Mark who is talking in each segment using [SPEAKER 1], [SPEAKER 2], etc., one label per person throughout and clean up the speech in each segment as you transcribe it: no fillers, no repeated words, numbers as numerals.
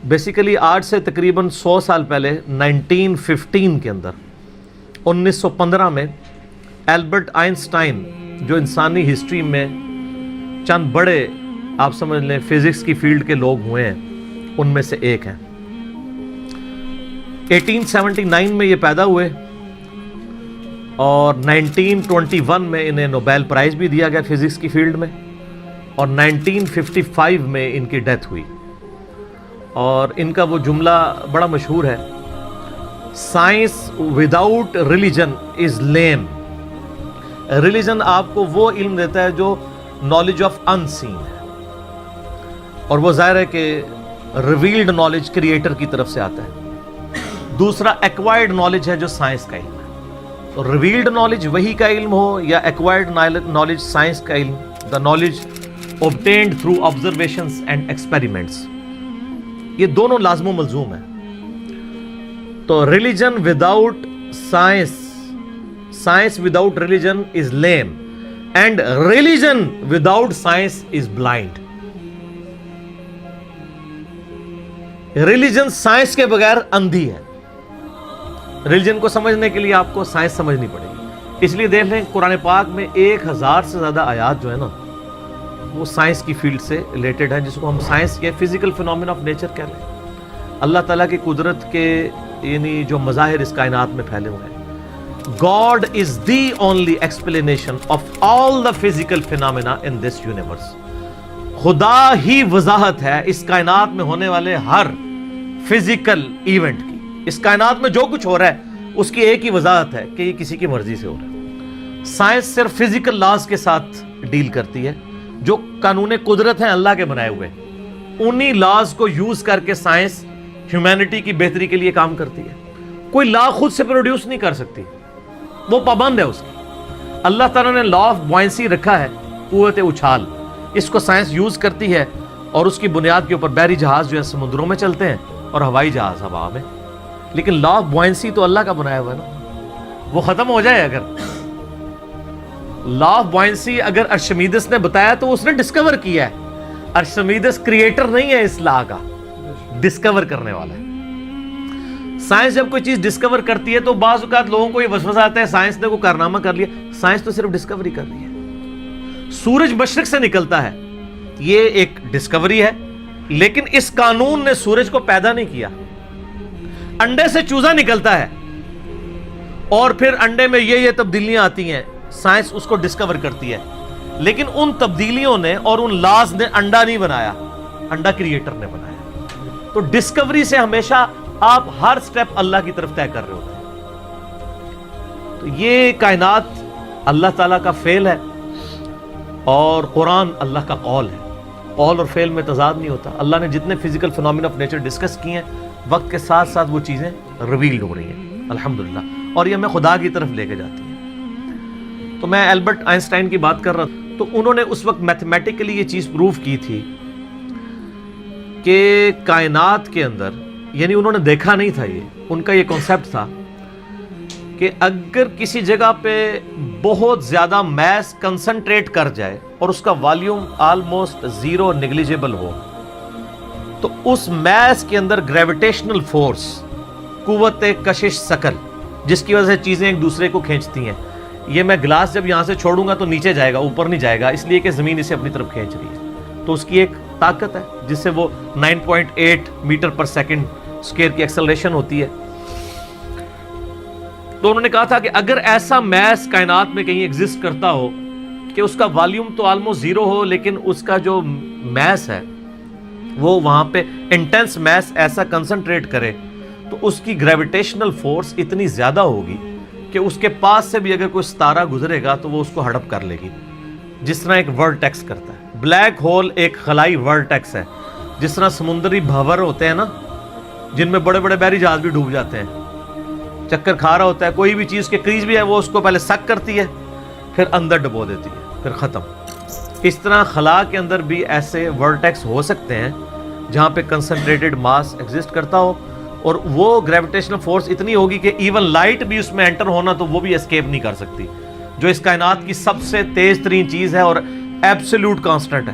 [SPEAKER 1] Basically آج سے تقریباً 100 سال پہلے 1915 کے اندر 1915 میں البرٹ آئنسٹائن جو انسانی ہسٹری میں چند بڑے آپ سمجھ لیں فزکس کی فیلڈ کے لوگ ہوئے ہیں ان میں سے ایک ہیں. 1879 میں یہ پیدا ہوئے اور 1921 میں انہیں نوبیل پرائز بھی دیا گیا فزکس کی فیلڈ میں اور 1955 میں ان کی ڈیتھ ہوئی. اور ان کا وہ جملہ بڑا مشہور ہے, science without religion is lame. Religion آپ کو وہ علم دیتا ہے جو نالج آف ان سین ہے, اور وہ ظاہر ہے کہ ریویلڈ نالج کریٹر کی طرف سے آتا ہے. دوسرا ایکوائرڈ نالج ہے جو سائنس کا علم ہے. تو ریویلڈ نالج وحی کا علم ہو یا ایکوائرڈ نالج سائنس کا علم, the knowledge obtained through observations and experiments, یہ دونوں لازم و ملزوم ہیں. تو religion without science, science without religion is lame, and religion without science is blind. Religion science کے بغیر اندھی ہے. ریلیجن کو سمجھنے کے لیے آپ کو سائنس سمجھنی پڑے گی. اس لیے دیکھ لیں قرآن پاک میں 1000 سے زیادہ آیات جو ہے نا وہ سائنس کی فیلڈ سے ریلیٹڈ ہے, جس کو ہم سائنس کے فزیکل فینومینا آف نیچر کہہ رہے ہیں. اللہ تعالیٰ کی قدرت کے یعنی جو مظاہر اس کائنات میں پھیلے ہوئے ہیں. God is the only explanation of all the physical phenomena in this universe. خدا ہی وضاحت ہے اس کائنات میں ہونے والے ہر فزیکل ایونٹ کی. اس کائنات میں جو کچھ ہو رہا ہے اس کی ایک ہی وضاحت ہے کہ یہ کسی کی مرضی سے ہو رہا ہے. سائنس صرف فزیکل لاز کے ساتھ ڈیل کرتی ہے جو قانون قدرت ہیں اللہ کے بنائے ہوئے. انہی لاز کو یوز کر کے سائنس ہیومینٹی کی بہتری کے لیے کام کرتی ہے. کوئی لا خود سے پروڈیوس نہیں کر سکتی, وہ پابند ہے اس کی. اللہ تعالیٰ نے لا آف بوائنسی رکھا ہے, قوت اچھال, اس کو سائنس یوز کرتی ہے اور اس کی بنیاد کے اوپر بحری جہاز جو ہے سمندروں میں چلتے ہیں اور ہوائی جہاز ہوا میں. لیکن لا آف بوائنسی تو اللہ کا بنایا ہوا ہے نا, وہ ختم ہو جائے. اگر لا آف بوائنسی اگر ارشمیدس نے بتایا تو اس نے ڈسکور کیا ہے. ارشمیدس کریٹر نہیں ہے اس لا کا, ڈسکور کرنے والا ہے. سائنس جب کوئی چیز ڈسکور کرتی ہے تو بعض اوقات لوگوں کو یہ وسوسہ آتا ہے سائنس نے کوئی کارنامہ کر لیا. سائنس تو صرف ڈسکوری کر رہی ہے. سورج مشرق سے نکلتا ہے, یہ ایک ڈسکوری ہے, لیکن اس قانون نے سورج کو پیدا نہیں کیا. انڈے سے چوزا نکلتا ہے اور پھر انڈے میں یہ تبدیلیاں آتی ہیں, سائنس اس کو ڈسکور کرتی ہے, لیکن ان تبدیلیوں نے اور ان لاز نے انڈا نہیں بنایا, انڈا کریٹر نے بنایا. تو ڈسکوری سے ہمیشہ آپ ہر سٹیپ اللہ کی طرف طے کر رہے ہوتے ہیں. تو یہ کائنات اللہ تعالیٰ کا فعل ہے اور قرآن اللہ کا قول ہے. قول اور فعل میں تضاد نہیں ہوتا. اللہ نے جتنے physical phenomena of nature discuss کیے ہیں وقت کے ساتھ ساتھ وہ چیزیں ریویلڈ ہو رہی ہیں الحمدللہ, اور یہ ہمیں خدا کی طرف لے کے جاتی ہیں. تو میں البرٹ آئنسٹائن کی بات کر رہا تھا, تو انہوں نے اس وقت میتھمیٹیکلی یہ چیز پروف کی تھی کہ کائنات کے اندر, یعنی انہوں نے دیکھا نہیں تھا, یہ ان کا یہ کانسیپٹ تھا کہ اگر کسی جگہ پہ بہت زیادہ میس کنسنٹریٹ کر جائے اور اس کا والیوم آلموسٹ زیرو نیگلیجیبل ہو تو اس میس کے اندر گریویٹیشنل فورس, قوت کشش ثقل, جس کی وجہ سے چیزیں ایک دوسرے کو کھینچتی ہیں. یہ میں گلاس جب یہاں سے چھوڑوں گا تو نیچے جائے گا, اوپر نہیں جائے گا, اس لیے کہ زمین اسے اپنی طرف کھینچ رہی ہے. تو اس کی ایک طاقت ہے جس سے وہ 9.8 میٹر پر سیکنڈ اسکوائر کی ایکسلریشن ہوتی ہے. تو انہوں نے کہا تھا کہ اگر ایسا میس کائنات میں کہیں ایگزسٹ کرتا ہو کہ اس کا والیوم تو آلموسٹ زیرو ہو, لیکن اس کا جو میس ہے وہ وہاں پہ انٹینس میس ایسا کنسنٹریٹ کرے تو اس کی گریویٹیشنل فورس اتنی زیادہ ہوگی کہ اس کے پاس سے بھی اگر کوئی ستارہ گزرے گا تو وہ اس کو ہڑپ کر لے گی, جس طرح ایک ورٹیکس کرتا ہے. بلیک ہول ایک خلائی ورٹیکس ہے, جس طرح سمندری بھنور ہوتے ہیں نا جن میں بڑے بڑے بحری جہاز بھی ڈوب جاتے ہیں, چکر کھا رہا ہوتا ہے, کوئی بھی چیز کے قریب بھی ہے وہ اس کو پہلے سک کرتی ہے پھر اندر ڈبو دیتی ہے پھر ختم. اس طرح خلا کے اندر بھی ایسے ورٹیکس ہو سکتے ہیں جہاں پہ کنسنٹریٹڈ ماس ایگزسٹ کرتا ہو اور وہ گریویٹیشنل فورس اتنی ہوگی کہ ایون لائٹ بھی اس میں انٹر ہونا تو وہ بھی اسکیپ نہیں کر سکتی, جو اس کائنات کی سب سے تیز ترین چیز ہے اور ایبسولوٹ کانسٹنٹ ہے.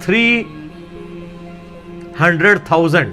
[SPEAKER 1] 300,000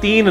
[SPEAKER 1] 3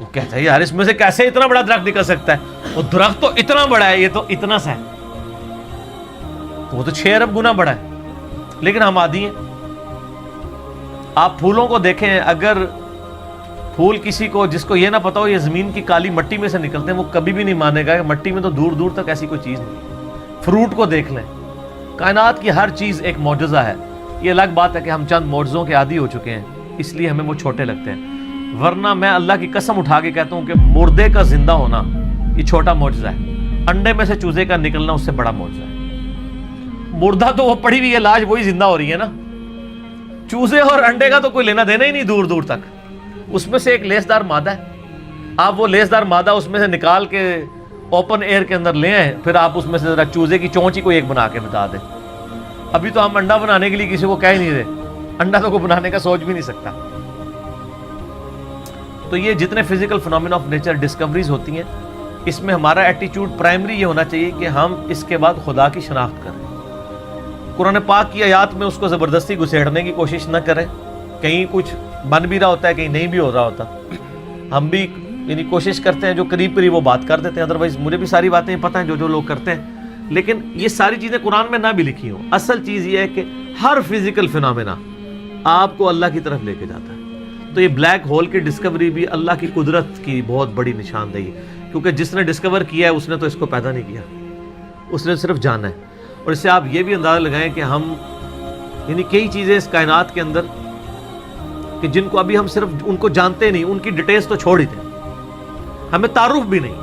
[SPEAKER 1] وہ کہتا ہے یار اس میں سے کیسے اتنا بڑا درخت نکل سکتا ہے؟ وہ درخت تو اتنا بڑا ہے، یہ تو اتنا سا ہے، وہ تو 6 ارب گنا بڑا ہے، لیکن ہم عادی ہیں۔ آپ پھولوں کو دیکھیں، اگر پھول کسی کو جس کو یہ نہ پتا ہو یہ زمین کی کالی مٹی میں سے نکلتے ہیں، وہ کبھی بھی نہیں مانے گا کہ مٹی میں تو دور دور تک ایسی کوئی چیز نہیں۔ فروٹ کو دیکھ لیں، کائنات کی ہر چیز ایک معجزہ ہے۔ یہ الگ بات ہے کہ ہم چند معجزوں کے عادی ہو چکے ہیں، اس لیے ہمیں وہ چھوٹے لگتے ہیں، ورنہ میں اللہ کی قسم اٹھا کے کہتا ہوں کہ مردے کا زندہ ہونا یہ چھوٹا معجزہ ہے، انڈے میں سے چوزے کا نکلنا اس سے بڑا معجزہ ہے۔ مردہ تو وہ پڑی ہوئی ہے لاش، وہی زندہ ہو رہی ہے نا۔ چوزے اور انڈے کا تو کوئی لینا دینا ہی نہیں دور دور تک، اس میں سے ایک لیسدار مادہ ہے، آپ وہ لیسدار مادہ اس میں سے نکال کے اوپن ایئر کے اندر لے آئیں، پھر آپ اس میں سے ذرا چوزے کی چونچ ہی کوئی ایک بنا کے بتا دیں۔ ابھی تو ہم انڈا بنانے کے لیے کسی کو کہہ ہی نہیں رہے، انڈا تو کوئی بنانے کا سوچ بھی نہیں سکتا۔ تو یہ جتنے physical phenomena of nature discoveries ہوتی ہیں، اس میں ہمارا ایٹیچیوڈ پرائمری یہ ہونا چاہیے کہ ہم اس کے بعد خدا کی شناخت کریں۔ قرآن پاک کی آیات میں اس کو زبردستی گھسیڑنے کی کوشش نہ کریں، کہیں کچھ بن بھی رہا ہوتا ہے کہیں نہیں بھی ہو رہا ہوتا، ہم بھی یعنی کوشش کرتے ہیں جو قریب قریب وہ بات کر دیتے ہیں، ادروائز مجھے بھی ساری باتیں پتہ ہیں جو لوگ کرتے ہیں، لیکن یہ ساری چیزیں قرآن میں نہ بھی لکھی ہوں۔ اصل چیز یہ ہے کہ ہر فزیکل فنومینا آپ کو اللہ کی طرف لے کے جاتا ہے۔ تو یہ بلیک ہول کی ڈسکوری بھی اللہ کی قدرت کی بہت بڑی نشاندہی ہے، کیونکہ جس نے ڈسکور کیا ہے اس نے تو اس کو پیدا نہیں کیا، اس نے صرف جانا ہے۔ اور اس سے آپ یہ بھی اندازہ لگائیں کہ ہم یعنی کئی چیزیں اس کائنات کے اندر کہ جن کو ابھی ہم صرف ان کو جانتے نہیں، ان کی ڈیٹیلز تو چھوڑ ہی دیں، ہمیں تعارف بھی نہیں۔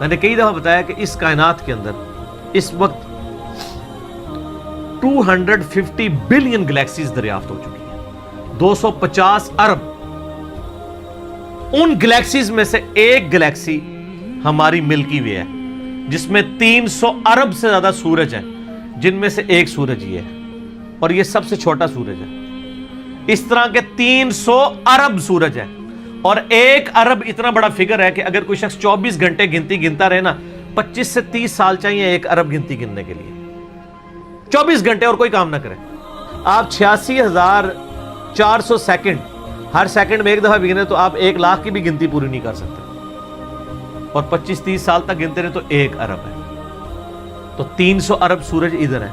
[SPEAKER 1] میں نے کئی دفعہ بتایا کہ اس کائنات کے اندر اس وقت 250 بلین گلیکسیز دریافت ہو چکی ہیں، 250 ارب۔ ان گلیکسیز میں سے ایک گلیکسی ہماری ملکی وے ہے، جس میں 300 ارب سے زیادہ سورج ہیں، جن میں سے ایک سورج یہ ہے، اور یہ سب سے چھوٹا سورج ہے۔ اس طرح کے 300 ارب سورج ہے، اور 1 ارب اتنا بڑا فگر ہے کہ اگر کوئی شخص 24 گھنٹے گنتی گنتا رہے نا، 25 سے 30 سال چاہیے 1 ارب گنتی گننے کے لیے، 24 گھنٹے اور کوئی کام نہ کریں۔ آپ 86,400 سیکنڈ، ہر سیکنڈ میں ایک دفعہ بھی گنے تو آپ 1 لاکھ کی بھی گنتی پوری نہیں کر سکتے، اور 25-30 سال تک گنتے رہے تو 1 ارب ہے۔ تو 300 ارب سورج ادھر ہے،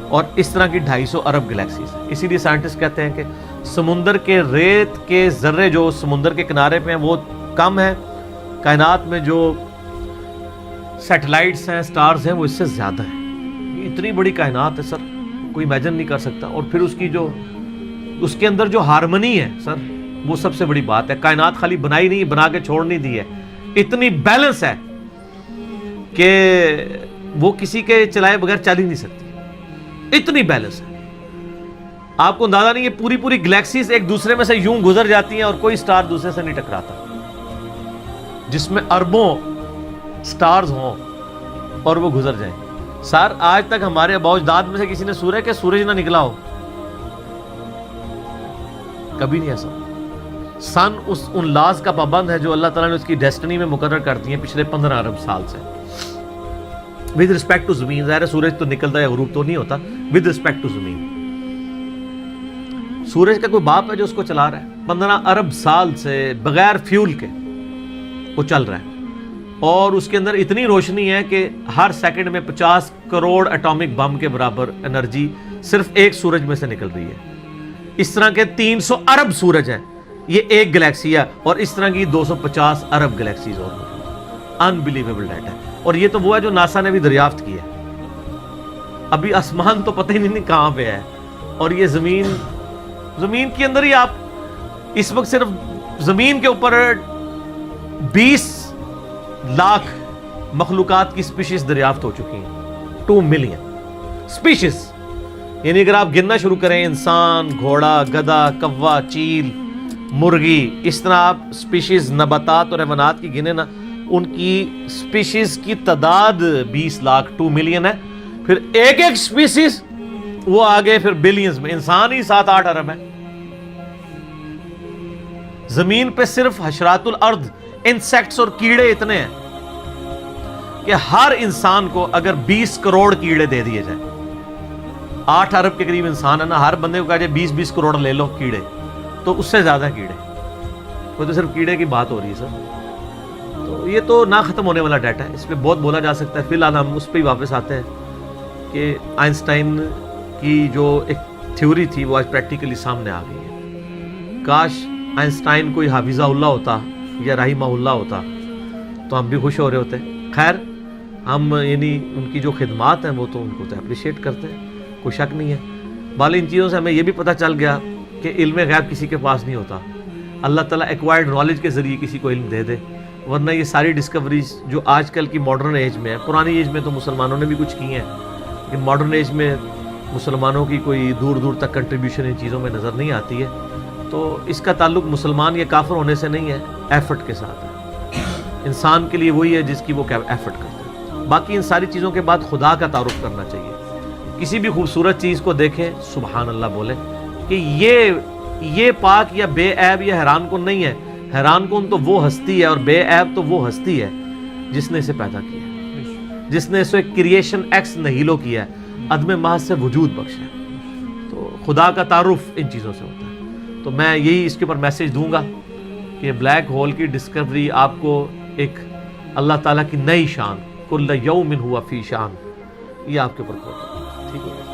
[SPEAKER 1] اور اس طرح کی 250 ارب گلیکسیز ہیں۔ اسی لیے سائنٹسٹ کہتے ہیں کہ سمندر کے ریت کے ذرے جو سمندر کے کنارے پہ ہیں وہ کم ہیں، کائنات میں جو سیٹلائٹس ہیں، سٹارز ہیں، وہ اس سے زیادہ ہیں۔ یہ اتنی بڑی کائنات ہے سر، کوئی امیجن نہیں کر سکتا۔ اور پھر اس کی جو اس کے اندر جو ہارمنی ہے سر، وہ سب سے بڑی بات ہے۔ کائنات خالی بنائی نہیں، بنا کے چھوڑ نہیں دی ہے، اتنی بیلنس ہے کہ وہ کسی کے چلائے بغیر چل ہی نہیں سکتی، اتنی بیلنس ہے۔ آپ کو اندازہ نہیں، یہ پوری پوری گلیکسیز ایک دوسرے میں سے یوں گزر جاتی ہیں اور کوئی سٹار دوسرے سے نہیں ٹکراتا، جس میں اربوں سٹارز ہوں اور وہ گزر جائیں۔ سر آج تک ہمارے آباء و اجداد میں سے کسی نے سورج کے سورج نہ نکلا ہو، کبھی نہیں ایسا۔ سن ان لاز کا پابند ہے جو اللہ تعالیٰ نے اس کی ڈیسٹنی میں مقرر کر دی ہیں پچھلے 15 ارب سال سے۔ ود رسپیکٹ ٹو زمین، ظاہر ہے سورج تو نکلتا ہے، غروب تو نہیں ہوتا، ود رسپیکٹ ٹو زمین۔ سورج کا کوئی باپ ہے جو اس کو چلا رہا ہے؟ 15 ارب سال سے بغیر فیول کے وہ چل رہا ہے، اور اس کے اندر اتنی روشنی ہے کہ ہر سیکنڈ میں 50 کروڑ ایٹامک بم کے برابر انرجی صرف ایک سورج میں سے نکل رہی ہے۔ اس طرح کے 300 ارب سورج ہیں، یہ ایک گلیکسی ہے، اور اس طرح کی 250 ارب گلیکسیز اور انبلیویبل ڈیٹا ہے۔ اور یہ تو وہ ہے جو ناسا نے بھی دریافت کی ہے، ابھی آسمان تو پتہ ہی نہیں کہاں پہ ہے، اور یہ زمین کے اندر ہی آپ اس وقت صرف زمین کے اوپر 20 لاکھ مخلوقات کی سپیشیز دریافت ہو چکی ہیں، 2 ملین سپیشیز۔ یعنی اگر آپ گننا شروع کریں، انسان، گھوڑا، گدھا، کوا، چیل، مرغی، اس طرح آپ سپیشیز نباتات اور حیوانات کی گنے نا، ان کی سپیشیز کی تعداد 20 لاکھ 2 ملین ہے۔ پھر ایک ایک سپیشیز وہ آگے پھر بلینز میں، انسان ہی 7-8 ارب ہے۔ زمین پہ صرف حشرات الارض، انسیکٹس اور کیڑے اتنے ہیں کہ ہر انسان کو اگر 20 کروڑ کیڑے دے دیے جائیں، 8 ارب کے قریب انسان ہے نا، ہر بندے کو کہا جائے 20 کروڑ لے لو کیڑے، تو اس سے زیادہ کیڑے، وہ تو صرف کیڑے کی بات ہو رہی ہے سر. تو یہ تو نہ ختم ہونے والا ڈیٹا ہے, اس پہ بہت بولا جا سکتا ہے. فی الحال ہم اس پہ ہی واپس آتے ہیں کہ آئنسٹائن کی جو ایک تھیوری تھی وہ آج پریکٹیکلی سامنے آ گئی ہے. کاش آئنسٹائن کوئی حافظہ اللہ ہوتا یا رحمہ اللہ ہوتا تو ہم بھی خوش ہو رہے ہوتے. خیر ہم یعنی ان کی جو خدمات ہیں وہ تو ان کو تو اپریشیٹ کرتے ہیں, کوئی شک نہیں ہے. بال ان چیزوں سے ہمیں یہ بھی پتہ چل گیا کہ علم غیب کسی کے پاس نہیں ہوتا. اللہ تعالیٰ ایکوائرڈ نالج کے ذریعے کسی کو علم دے دے, ورنہ یہ ساری ڈسکوریز جو آج کل کی ماڈرن ایج میں ہے, پرانی ایج میں تو مسلمانوں نے بھی کچھ کی ہیں, لیکن ماڈرن ایج میں مسلمانوں کی کوئی دور دور تک کنٹریبیوشن ان چیزوں میں نظر نہیں آتی ہے. تو اس کا تعلق مسلمان یا کافر ہونے سے نہیں ہے, ایفرٹ کے ساتھ ہے. انسان کے لیے وہی ہے جس کی وہ ایفرٹ کرتا ہے. باقی ان ساری چیزوں کے بعد خدا کا تعارف کرنا چاہیے. کسی بھی خوبصورت چیز کو دیکھیں سبحان اللہ بولیں کہ یہ پاک یا بے عیب یا حیران کن نہیں ہے. حیران کن تو وہ ہستی ہے اور بے عیب تو وہ ہستی ہے جس نے اسے پیدا کیا ہے, جس نے اسے کریشن ایکس نہیلو کیا ہے, عدم محض سے وجود بخشا ہے. تو خدا کا تعارف ان چیزوں سے ہوتا ہے. تو میں یہی اس کے اوپر میسیج دوں گا کہ بلیک ہول کی ڈسکوری آپ کو ایک اللہ تعالیٰ کی نئی شان, کل یوم ہوا فی شان, یہ آپ کے اوپر ہوگا. ٹھیک ہے.